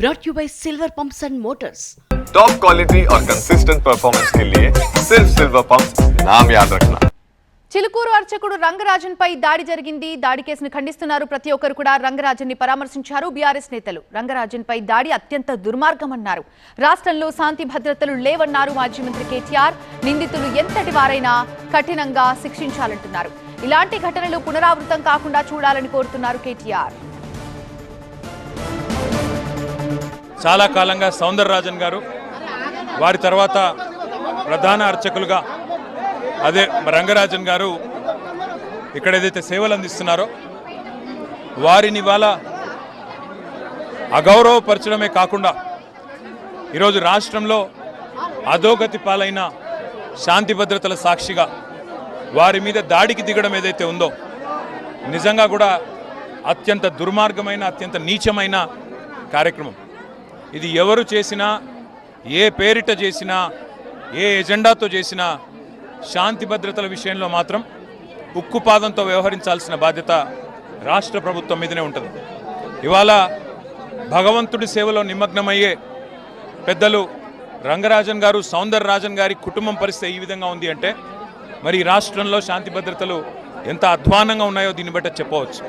brought you by Silver Pumps and Motors. Top quality और consistent performance के लिए सिर्फ सिल्वर पंप्स नाम याद रखना. చిలుకూరు అర్చకుడు రంగరాజన్ పై దాడి జరిగింది. దాడి కేసును ఖండిస్తున్నారు. ప్రతి ఒక్కరు కూడా రంగరాజన్ ని పరామర్శించారు బీఆర్ఎస్ నేతలు. రంగరాజన్ పై దాడి అత్యంత దుర్మార్గమన్నారు. రాష్ట్రంలో శాంతి భద్రతలు లేవన్నారు మాజీ మంత్రి కేటీఆర్. నిందితులు ఎంతటి వారైనా కఠినంగా శిక్షించాలంటున్నారు. ఇలాంటి ఘటనలు పునరావృతం కాకుండా చూడాలని కోరుతున్నారు కేటీఆర్. చాలా కాలంగా సౌందరరాజన్ గారు, వారి తర్వాత ప్రధాన అర్చకులుగా అదే రంగరాజన్ గారు ఇక్కడ ఏదైతే సేవలు అందిస్తున్నారో వారిని ఇవాళ అగౌరవపరచడమే కాకుండా ఈరోజు రాష్ట్రంలో అధోగతి పాలైన శాంతి భద్రతల సాక్షిగా వారి మీద దాడికి దిగడం ఏదైతే ఉందో నిజంగా కూడా అత్యంత దుర్మార్గమైన అత్యంత నీచమైన కార్యక్రమం. ఇది ఎవరు చేసినా, ఏ పేరిట చేసినా, ఏ ఎజెండాతో చేసినా శాంతి భద్రతల విషయంలో మాత్రం ఉక్కుపాదంతో వ్యవహరించాల్సిన బాధ్యత రాష్ట్ర ప్రభుత్వం మీదనే ఉంటుంది. ఇవాళ భగవంతుడి సేవలో నిమగ్నమయ్యే పెద్దలు రంగరాజన్ గారు, సౌందరరాజన్ గారి కుటుంబం పరిస్థితి ఈ విధంగా ఉంది అంటే మరి రాష్ట్రంలో శాంతి భద్రతలు ఎంత అధ్వానంగా ఉన్నాయో దీన్ని బట్టి చెప్పవచ్చు.